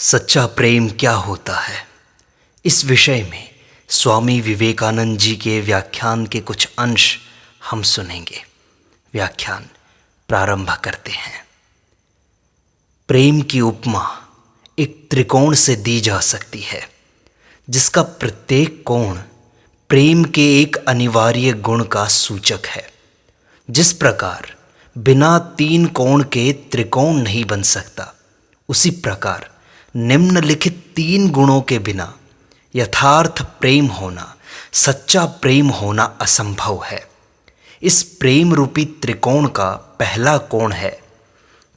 सच्चा प्रेम क्या होता है, इस विषय में स्वामी विवेकानंद जी के व्याख्यान के कुछ अंश हम सुनेंगे। व्याख्यान प्रारंभ करते हैं। प्रेम की उपमा एक त्रिकोण से दी जा सकती है, जिसका प्रत्येक कोण प्रेम के एक अनिवार्य गुण का सूचक है। जिस प्रकार बिना तीन कोण के त्रिकोण नहीं बन सकता, उसी प्रकार निम्नलिखित तीन गुणों के बिना यथार्थ प्रेम होना, सच्चा प्रेम होना असंभव है। इस प्रेम रूपी त्रिकोण का पहला कोण है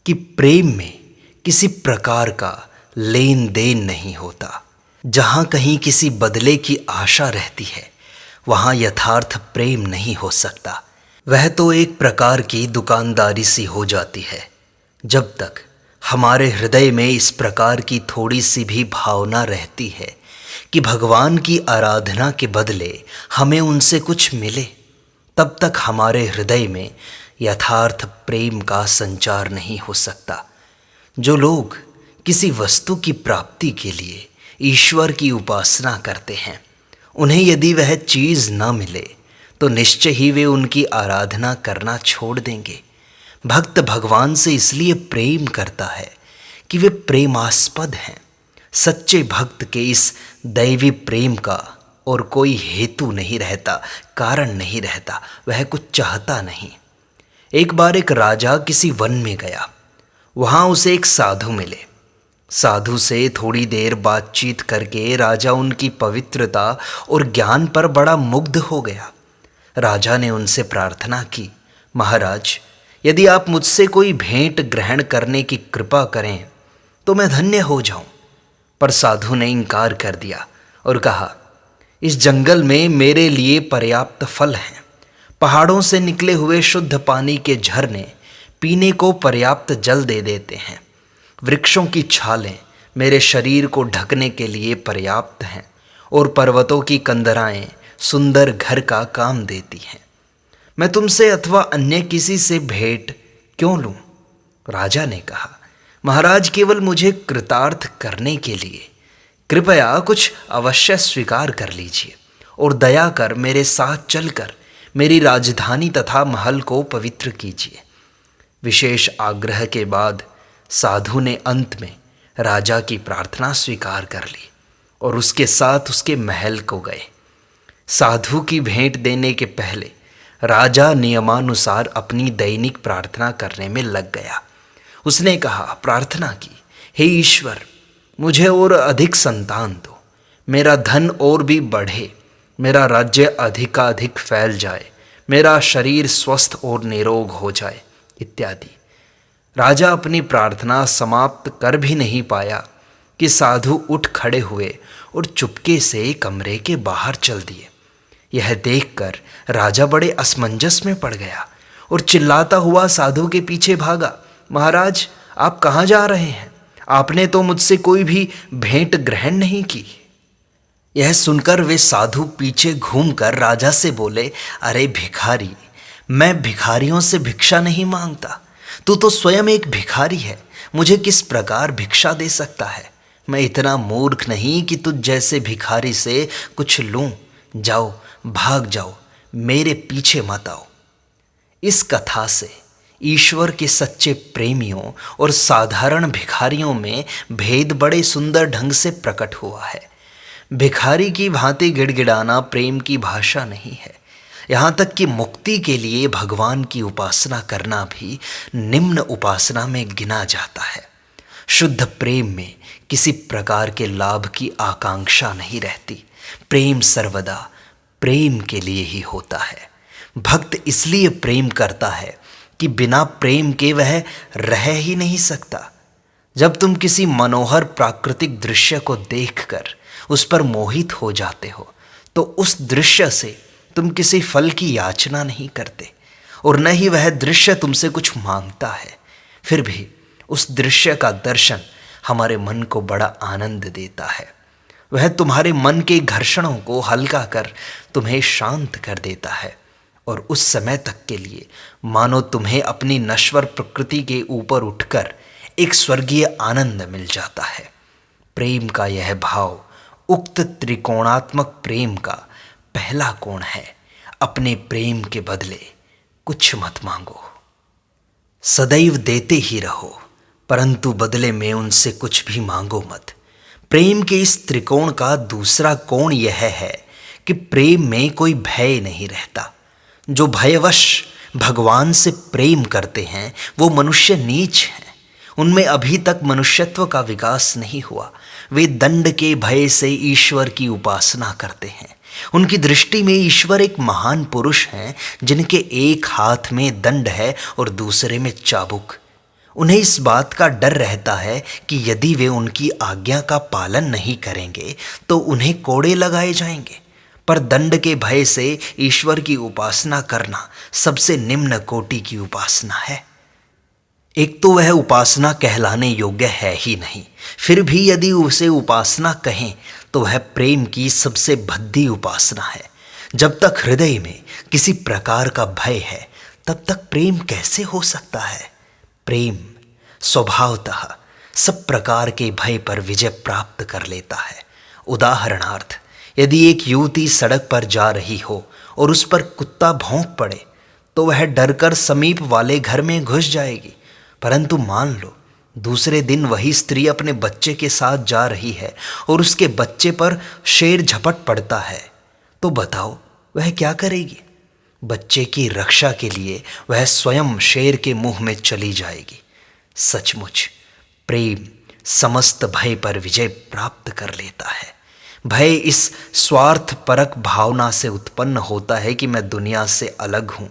कि प्रेम में किसी प्रकार का लेन देन नहीं होता। जहाँ कहीं किसी बदले की आशा रहती है, वहाँ यथार्थ प्रेम नहीं हो सकता। वह तो एक प्रकार की दुकानदारी सी हो जाती है। जब तक हमारे हृदय में इस प्रकार की थोड़ी सी भी भावना रहती है कि भगवान की आराधना के बदले हमें उनसे कुछ मिले, तब तक हमारे हृदय में यथार्थ प्रेम का संचार नहीं हो सकता। जो लोग किसी वस्तु की प्राप्ति के लिए ईश्वर की उपासना करते हैं, उन्हें यदि वह चीज़ न मिले तो निश्चय ही वे उनकी आराधना करना छोड़ देंगे। भक्त भगवान से इसलिए प्रेम करता है कि वे प्रेमास्पद हैं। सच्चे भक्त के इस दैवी प्रेम का और कोई हेतु नहीं रहता, कारण नहीं रहता, वह कुछ चाहता नहीं। एक बार एक राजा किसी वन में गया। वहाँ उसे एक साधु मिले। साधु से थोड़ी देर बातचीत करके राजा उनकी पवित्रता और ज्ञान पर बड़ा मुग्ध हो गया। राजा ने उनसे प्रार्थना की, महाराज, यदि आप मुझसे कोई भेंट ग्रहण करने की कृपा करें तो मैं धन्य हो जाऊं। पर साधु ने इनकार कर दिया और कहा, इस जंगल में मेरे लिए पर्याप्त फल हैं। पहाड़ों से निकले हुए शुद्ध पानी के झरने पीने को पर्याप्त जल दे देते हैं। वृक्षों की छालें मेरे शरीर को ढकने के लिए पर्याप्त हैं और पर्वतों की कंदराएं सुंदर घर का काम देती हैं। मैं तुमसे अथवा अन्य किसी से भेंट क्यों लूं? राजा ने कहा, महाराज, केवल मुझे कृतार्थ करने के लिए कृपया कुछ अवश्य स्वीकार कर लीजिए और दया कर मेरे साथ चलकर मेरी राजधानी तथा महल को पवित्र कीजिए। विशेष आग्रह के बाद साधु ने अंत में राजा की प्रार्थना स्वीकार कर ली और उसके साथ उसके महल को गए। साधु की भेंट देने के पहले राजा नियमानुसार अपनी दैनिक प्रार्थना करने में लग गया। उसने कहा, प्रार्थना की, हे ईश्वर, मुझे और अधिक संतान दो, मेरा धन और भी बढ़े, मेरा राज्य अधिकाधिक फैल जाए, मेरा शरीर स्वस्थ और निरोग हो जाए, इत्यादि। राजा अपनी प्रार्थना समाप्त कर भी नहीं पाया कि साधु उठ खड़े हुए और चुपके से कमरे के बाहर चल दिए। यह देखकर राजा बड़े असमंजस में पड़ गया और चिल्लाता हुआ साधु के पीछे भागा, महाराज, आप कहाँ जा रहे हैं? आपने तो मुझसे कोई भी भेंट ग्रहण नहीं की। यह सुनकर वे साधु पीछे घूमकर राजा से बोले, अरे भिखारी, मैं भिखारियों से भिक्षा नहीं मांगता। तू तो स्वयं एक भिखारी है, मुझे किस प्रकार भिक्षा दे सकता है? मैं इतना मूर्ख नहीं कि तुझ जैसे भिखारी से कुछ लूं। जाओ, भाग जाओ, मेरे पीछे मत आओ। इस कथा से ईश्वर के सच्चे प्रेमियों और साधारण भिखारियों में भेद बड़े सुंदर ढंग से प्रकट हुआ है। भिखारी की भांति गिड़गिड़ाना प्रेम की भाषा नहीं है। यहाँ तक कि मुक्ति के लिए भगवान की उपासना करना भी निम्न उपासना में गिना जाता है। शुद्ध प्रेम में किसी प्रकार के लाभ की आकांक्षा नहीं रहती। प्रेम सर्वदा प्रेम के लिए ही होता है। भक्त इसलिए प्रेम करता है कि बिना प्रेम के वह रह ही नहीं सकता। जब तुम किसी मनोहर प्राकृतिक दृश्य को देखकर उस पर मोहित हो जाते हो, तो उस दृश्य से तुम किसी फल की याचना नहीं करते और न ही वह दृश्य तुमसे कुछ मांगता है। फिर भी उस दृश्य का दर्शन हमारे मन को बड़ा आनंद देता है। वह तुम्हारे मन के घर्षणों को हल्का कर तुम्हें शांत कर देता है और उस समय तक के लिए मानो तुम्हें अपनी नश्वर प्रकृति के ऊपर उठकर एक स्वर्गीय आनंद मिल जाता है। प्रेम का यह भाव उक्त त्रिकोणात्मक प्रेम का पहला कोण है। अपने प्रेम के बदले कुछ मत मांगो, सदैव देते ही रहो, परंतु बदले में उनसे कुछ भी मांगो मत। प्रेम के इस त्रिकोण का दूसरा कोण यह है कि प्रेम में कोई भय नहीं रहता। जो भयवश भगवान से प्रेम करते हैं वो मनुष्य नीच हैं। उनमें अभी तक मनुष्यत्व का विकास नहीं हुआ। वे दंड के भय से ईश्वर की उपासना करते हैं। उनकी दृष्टि में ईश्वर एक महान पुरुष हैं जिनके एक हाथ में दंड है और दूसरे में चाबुक। उन्हें इस बात का डर रहता है कि यदि वे उनकी आज्ञा का पालन नहीं करेंगे तो उन्हें कोड़े लगाए जाएंगे। पर दंड के भय से ईश्वर की उपासना करना सबसे निम्न कोटि की उपासना है। एक तो वह उपासना कहलाने योग्य है ही नहीं, फिर भी यदि उसे उपासना कहें तो वह प्रेम की सबसे भद्दी उपासना है। जब तक हृदय में किसी प्रकार का भय है तब तक प्रेम कैसे हो सकता है। प्रेम स्वभावतः सब प्रकार के भय पर विजय प्राप्त कर लेता है। उदाहरणार्थ, यदि एक युवती सड़क पर जा रही हो और उस पर कुत्ता भौंक पड़े तो वह डरकर समीप वाले घर में घुस जाएगी। परंतु मान लो दूसरे दिन वही स्त्री अपने बच्चे के साथ जा रही है और उसके बच्चे पर शेर झपट पड़ता है, तो बताओ वह क्या करेगी। बच्चे की रक्षा के लिए वह स्वयं शेर के मुंह में चली जाएगी। सचमुच प्रेम समस्त भय पर विजय प्राप्त कर लेता है। भय इस स्वार्थपरक भावना से उत्पन्न होता है कि मैं दुनिया से अलग हूँ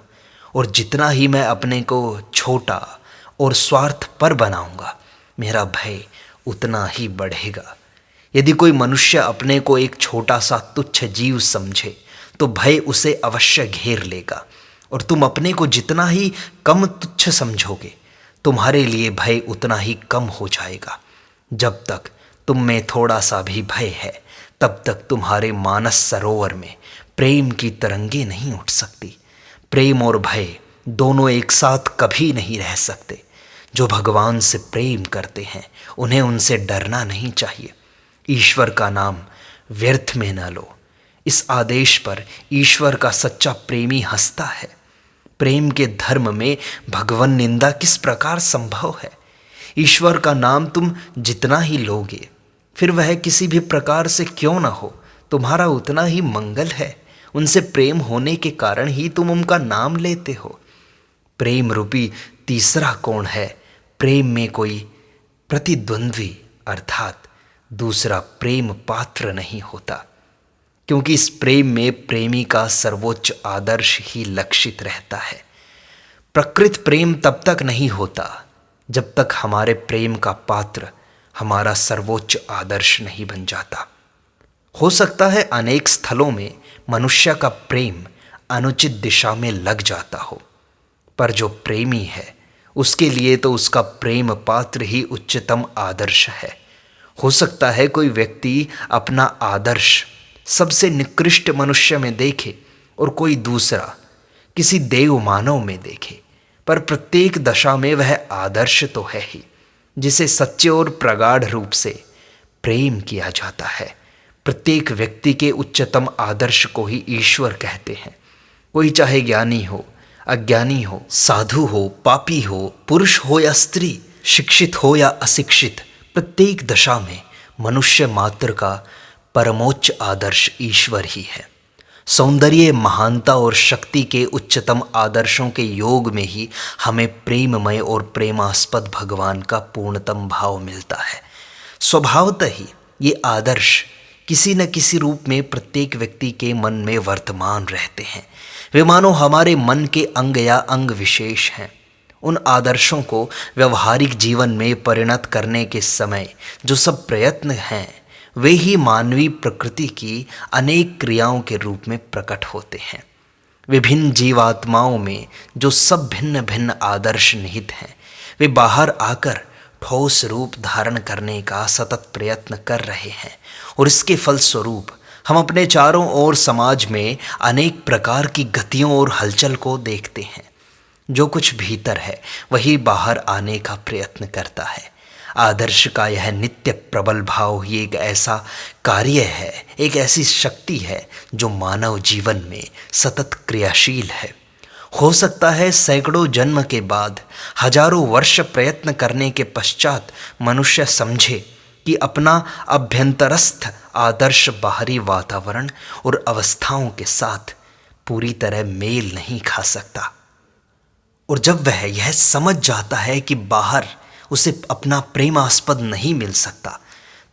और जितना ही मैं अपने को छोटा और स्वार्थपर बनाऊंगा मेरा भय उतना ही बढ़ेगा। यदि कोई मनुष्य अपने को एक छोटा सा तुच्छ जीव समझे तो भय उसे अवश्य घेर लेगा, और तुम अपने को जितना ही कम तुच्छ समझोगे तुम्हारे लिए भय उतना ही कम हो जाएगा। जब तक तुम में थोड़ा सा भी भय है तब तक तुम्हारे मानस सरोवर में प्रेम की तरंगे नहीं उठ सकती। प्रेम और भय दोनों एक साथ कभी नहीं रह सकते। जो भगवान से प्रेम करते हैं उन्हें उनसे डरना नहीं चाहिए। ईश्वर का नाम व्यर्थ में न लो। इस आदेश पर ईश्वर का सच्चा प्रेमी हंसता है। प्रेम के धर्म में भगवन निंदा किस प्रकार संभव है। ईश्वर का नाम तुम जितना ही लोगे फिर वह किसी भी प्रकार से क्यों न हो तुम्हारा उतना ही मंगल है। उनसे प्रेम होने के कारण ही तुम उनका नाम लेते हो। प्रेम रूपी तीसरा कोण है, प्रेम में कोई प्रतिद्वंद्वी अर्थात दूसरा प्रेम पात्र नहीं होता, क्योंकि इस प्रेम में प्रेमी का सर्वोच्च आदर्श ही लक्षित रहता है। प्रकृत प्रेम तब तक नहीं होता जब तक हमारे प्रेम का पात्र हमारा सर्वोच्च आदर्श नहीं बन जाता। हो सकता है अनेक स्थलों में मनुष्य का प्रेम अनुचित दिशा में लग जाता हो, पर जो प्रेमी है उसके लिए तो उसका प्रेम पात्र ही उच्चतम आदर्श है। हो सकता है कोई व्यक्ति अपना आदर्श सबसे निकृष्ट मनुष्य में देखे और कोई दूसरा किसी देव मानव में देखे, पर प्रत्येक दशा में वह आदर्श तो है ही जिसे सच्चे और प्रगाढ़ रूप से प्रेम किया जाता है। प्रत्येक व्यक्ति के उच्चतम आदर्श को ही ईश्वर कहते हैं। कोई चाहे ज्ञानी हो, अज्ञानी हो, साधु हो, पापी हो, पुरुष हो या स्त्री, शिक्षित हो या अशिक्षित, प्रत्येक दशा में मनुष्य मात्र का परमोच्च आदर्श ईश्वर ही है। सौंदर्य, महानता और शक्ति के उच्चतम आदर्शों के योग में ही हमें प्रेममय और प्रेमास्पद भगवान का पूर्णतम भाव मिलता है। स्वभावतः ही ये आदर्श किसी न किसी रूप में प्रत्येक व्यक्ति के मन में वर्तमान रहते हैं। वे मानो हमारे मन के अंग या अंग विशेष हैं। उन आदर्शों को व्यवहारिक जीवन में परिणत करने के समय जो सब प्रयत्न हैं वे ही मानवीय प्रकृति की अनेक क्रियाओं के रूप में प्रकट होते हैं। विभिन्न जीवात्माओं में जो सब भिन्न भिन्न आदर्श निहित हैं वे बाहर आकर ठोस रूप धारण करने का सतत प्रयत्न कर रहे हैं, और इसके फलस्वरूप हम अपने चारों ओर समाज में अनेक प्रकार की गतियों और हलचल को देखते हैं। जो कुछ भीतर है वही बाहर आने का प्रयत्न करता है। आदर्श का यह नित्य प्रबल भाव ही एक ऐसा कार्य है, एक ऐसी शक्ति है जो मानव जीवन में सतत क्रियाशील है। हो सकता है सैकड़ों जन्म के बाद, हजारों वर्ष प्रयत्न करने के पश्चात मनुष्य समझे कि अपना अभ्यंतरस्थ आदर्श बाहरी वातावरण और अवस्थाओं के साथ पूरी तरह मेल नहीं खा सकता। और जब वह यह समझ जाता है कि बाहर उसे अपना प्रेमास्पद नहीं मिल सकता,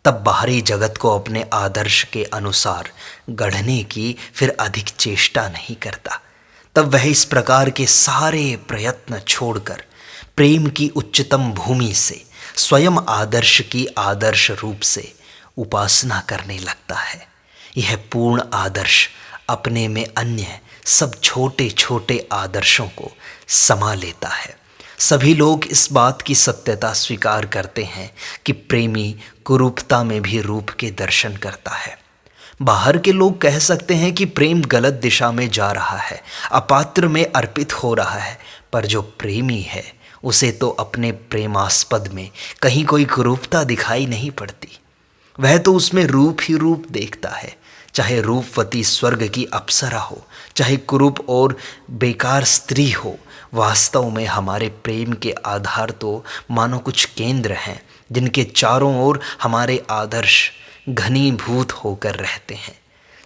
तब बाहरी जगत को अपने आदर्श के अनुसार गढ़ने की फिर अधिक चेष्टा नहीं करता। तब वह इस प्रकार के सारे प्रयत्न छोड़कर प्रेम की उच्चतम भूमि से स्वयं आदर्श की आदर्श रूप से उपासना करने लगता है। यह पूर्ण आदर्श अपने में अन्य सब छोटे छोटे आदर्शों को समा लेता है। सभी लोग इस बात की सत्यता स्वीकार करते हैं कि प्रेमी कुरूपता में भी रूप के दर्शन करता है। बाहर के लोग कह सकते हैं कि प्रेम गलत दिशा में जा रहा है, अपात्र में अर्पित हो रहा है, पर जो प्रेमी है उसे तो अपने प्रेमास्पद में कहीं कोई कुरूपता दिखाई नहीं पड़ती। वह तो उसमें रूप ही रूप देखता है, चाहे रूपवती स्वर्ग की अप्सरा हो, चाहे कुरूप और बेकार स्त्री हो। वास्तव में हमारे प्रेम के आधार तो मानो कुछ केंद्र हैं जिनके चारों ओर हमारे आदर्श घनीभूत होकर रहते हैं।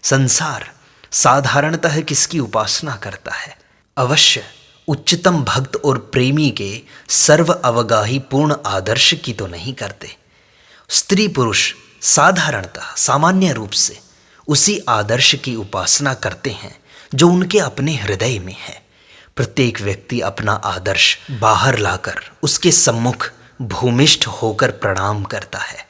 संसार साधारणतः किसकी उपासना करता है? अवश्य उच्चतम भक्त और प्रेमी के सर्व अवगाही पूर्ण आदर्श की तो नहीं करते। स्त्री पुरुष साधारणतः सामान्य रूप से उसी आदर्श की उपासना करते हैं जो उनके अपने हृदय में है। प्रत्येक व्यक्ति अपना आदर्श बाहर लाकर उसके सम्मुख भूमिष्ठ होकर प्रणाम करता है।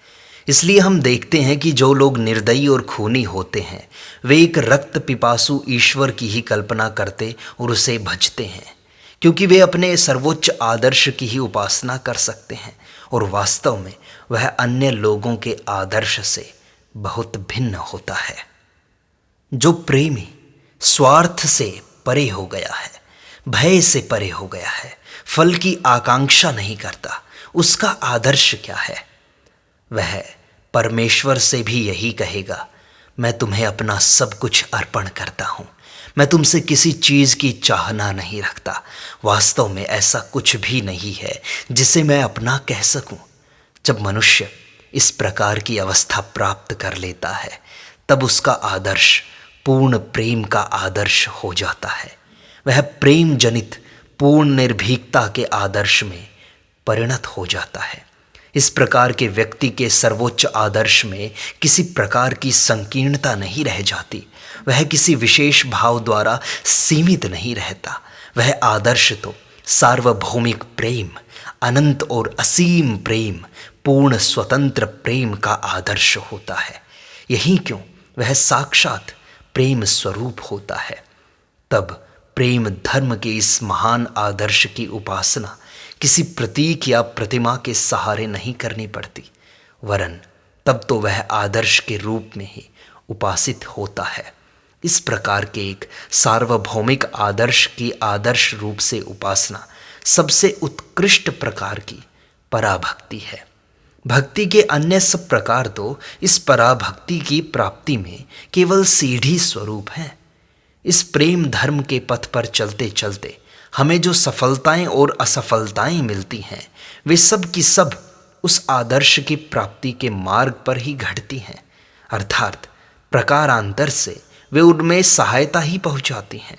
इसलिए हम देखते हैं कि जो लोग निर्दयी और खूनी होते हैं वे एक रक्त पिपासु ईश्वर की ही कल्पना करते और उसे भजते हैं, क्योंकि वे अपने सर्वोच्च आदर्श की ही उपासना कर सकते हैं और वास्तव में वह अन्य लोगों के आदर्श से बहुत भिन्न होता है। जो प्रेमी स्वार्थ से परे हो गया है, भय से परे हो गया है, फल की आकांक्षा नहीं करता, उसका आदर्श क्या है? वह परमेश्वर से भी यही कहेगा, मैं तुम्हें अपना सब कुछ अर्पण करता हूँ, मैं तुमसे किसी चीज़ की चाहना नहीं रखता। वास्तव में ऐसा कुछ भी नहीं है जिसे मैं अपना कह सकूं। जब मनुष्य इस प्रकार की अवस्था प्राप्त कर लेता है तब उसका आदर्श पूर्ण प्रेम का आदर्श हो जाता है। वह प्रेम जनित पूर्ण निर्भीकता के आदर्श में परिणत हो जाता है। इस प्रकार के व्यक्ति के सर्वोच्च आदर्श में किसी प्रकार की संकीर्णता नहीं रह जाती। वह किसी विशेष भाव द्वारा सीमित नहीं रहता। वह आदर्श तो सार्वभौमिक प्रेम, अनंत और असीम प्रेम, पूर्ण स्वतंत्र प्रेम का आदर्श होता है। यही क्यों वह साक्षात प्रेम स्वरूप होता है। तब प्रेम धर्म के इस महान आदर्श की उपासना किसी प्रतीक या प्रतिमा के सहारे नहीं करनी पड़ती, वरन तब तो वह आदर्श के रूप में ही उपासित होता है। इस प्रकार के एक सार्वभौमिक आदर्श की आदर्श रूप से उपासना सबसे उत्कृष्ट प्रकार की पराभक्ति है। भक्ति के अन्य सब प्रकार तो इस पराभक्ति की प्राप्ति में केवल सीढ़ी स्वरूप हैं। इस प्रेम धर्म के पथ पर चलते चलते हमें जो सफलताएं और असफलताएं मिलती हैं वे सब की सब उस आदर्श की प्राप्ति के मार्ग पर ही घटती हैं, अर्थात प्रकारांतर से वे उनमें सहायता ही पहुंचाती हैं।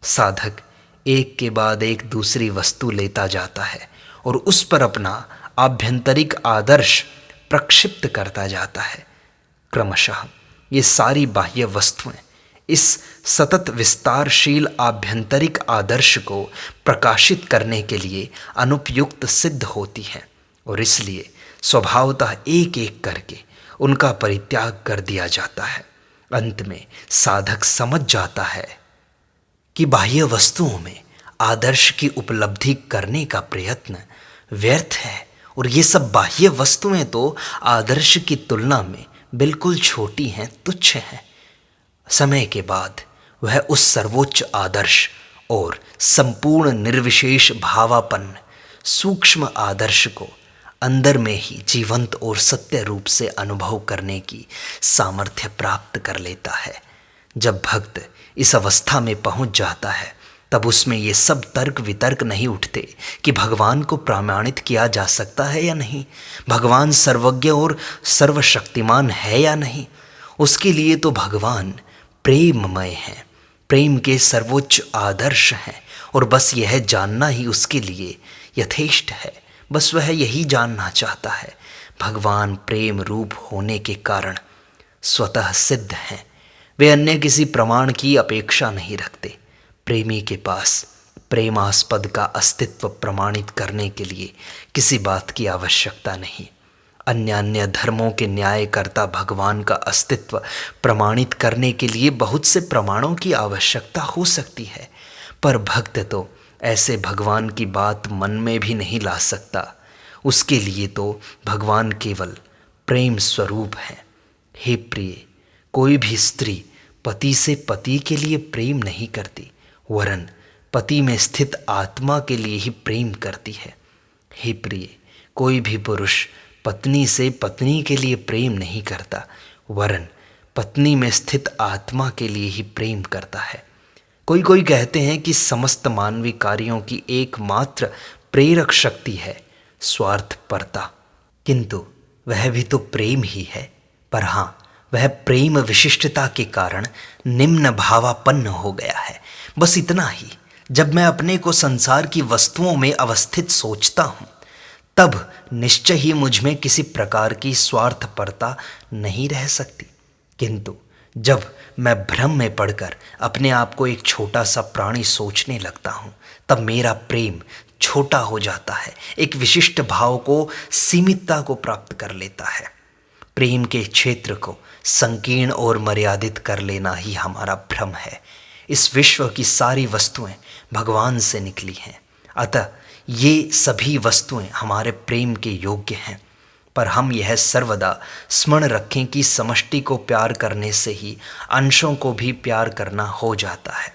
साधक एक के बाद एक दूसरी वस्तु लेता जाता है और उस पर अपना आभ्यंतरिक आदर्श प्रक्षिप्त करता जाता है। क्रमशः ये सारी बाह्य वस्तुएं इस सतत विस्तारशील आभ्यंतरिक आदर्श को प्रकाशित करने के लिए अनुपयुक्त सिद्ध होती हैं और इसलिए स्वभावतः एक एक करके उनका परित्याग कर दिया जाता है। अंत में साधक समझ जाता है कि बाह्य वस्तुओं में आदर्श की उपलब्धि करने का प्रयत्न व्यर्थ है और ये सब बाह्य वस्तुएं तो आदर्श की तुलना में बिल्कुल छोटी हैं, तुच्छ हैं। समय के बाद वह उस सर्वोच्च आदर्श और संपूर्ण निर्विशेष भावापन्न सूक्ष्म आदर्श को अंदर में ही जीवंत और सत्य रूप से अनुभव करने की सामर्थ्य प्राप्त कर लेता है। जब भक्त इस अवस्था में पहुंच जाता है तब उसमें ये सब तर्क वितर्क नहीं उठते कि भगवान को प्रमाणित किया जा सकता है या नहीं, भगवान सर्वज्ञ और सर्वशक्तिमान है या नहीं। उसके लिए तो भगवान प्रेममय हैं, प्रेम के सर्वोच्च आदर्श हैं, और बस यह जानना ही उसके लिए यथेष्ट है। बस वह यही जानना चाहता है। भगवान प्रेम रूप होने के कारण स्वतः सिद्ध हैं। वे अन्य किसी प्रमाण की अपेक्षा नहीं रखते। प्रेमी के पास प्रेमास्पद का अस्तित्व प्रमाणित करने के लिए किसी बात की आवश्यकता नहीं। अन्य धर्मों के न्यायकर्ता भगवान का अस्तित्व प्रमाणित करने के लिए बहुत से प्रमाणों की आवश्यकता हो सकती है, पर भक्त तो ऐसे भगवान की बात मन में भी नहीं ला सकता। उसके लिए तो भगवान केवल प्रेम स्वरूप है। हे प्रिय, कोई भी स्त्री पति से पति के लिए प्रेम नहीं करती, वरन पति में स्थित आत्मा के लिए ही प्रेम करती है। हे प्रिय, कोई भी पुरुष पत्नी से पत्नी के लिए प्रेम नहीं करता, वरन पत्नी में स्थित आत्मा के लिए ही प्रेम करता है। कोई कहते हैं कि समस्त मानवीय कार्यों की एकमात्र प्रेरक शक्ति है स्वार्थपरता, किंतु वह भी तो प्रेम ही है। पर हाँ, वह प्रेम विशिष्टता के कारण निम्न भावापन्न हो गया है। बस इतना ही। जब मैं अपने को संसार की वस्तुओं में अवस्थित सोचता हूँ, तब निश्चय ही मुझ में किसी प्रकार की स्वार्थपरता नहीं रह सकती। किंतु जब मैं भ्रम में पड़कर अपने आप को एक छोटा सा प्राणी सोचने लगता हूँ, तब मेरा प्रेम छोटा हो जाता है, एक विशिष्ट भाव को, सीमितता को प्राप्त कर लेता है। प्रेम के क्षेत्र को संकीर्ण और मर्यादित कर लेना ही हमारा भ्रम है। इस विश्व की सारी वस्तुएं भगवान से निकली हैं, अतः ये सभी वस्तुएं हमारे प्रेम के योग्य हैं। पर हम यह सर्वदा स्मरण रखें कि समष्टि को प्यार करने से ही अंशों को भी प्यार करना हो जाता है।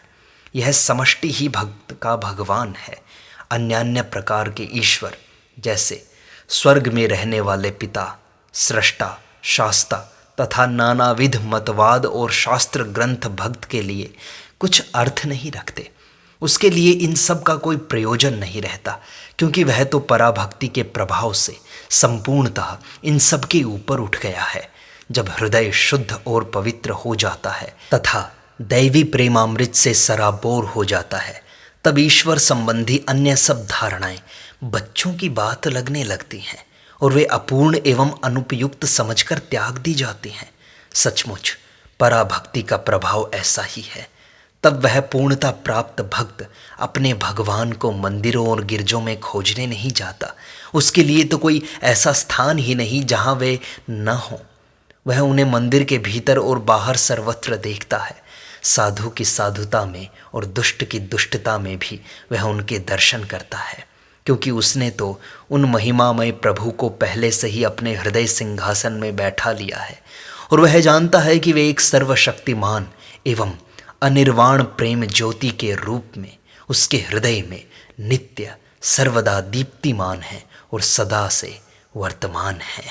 यह समष्टि ही भक्त का भगवान है। अन्य प्रकार के ईश्वर, जैसे स्वर्ग में रहने वाले पिता, सृष्टा, शास्ता तथा नानाविध मतवाद और शास्त्र ग्रंथ भक्त के लिए कुछ अर्थ नहीं रखते। उसके लिए इन सब का कोई प्रयोजन नहीं रहता, क्योंकि वह तो पराभक्ति के प्रभाव से संपूर्णतः इन सब के ऊपर उठ गया है। जब हृदय शुद्ध और पवित्र हो जाता है तथा दैवी प्रेमामृत से सराबोर हो जाता है, तब ईश्वर संबंधी अन्य सब धारणाएं बच्चों की बात लगने लगती हैं और वे अपूर्ण एवं अनुपयुक्त समझकर त्याग दी जाती हैं। सचमुच पराभक्ति का प्रभाव ऐसा ही है। तब वह पूर्णता प्राप्त भक्त अपने भगवान को मंदिरों और गिरजों में खोजने नहीं जाता। उसके लिए तो कोई ऐसा स्थान ही नहीं जहाँ वे न हों। वह उन्हें मंदिर के भीतर और बाहर सर्वत्र देखता है। साधु की साधुता में और दुष्ट की दुष्टता में भी वह उनके दर्शन करता है, क्योंकि उसने तो उन महिमामय प्रभु को पहले से ही अपने हृदय सिंहासन में बैठा लिया है, और वह जानता है कि वे एक सर्वशक्तिमान एवं अनिर्वाण प्रेम ज्योति के रूप में उसके हृदय में नित्य सर्वदा दीप्तिमान है और सदा से वर्तमान है।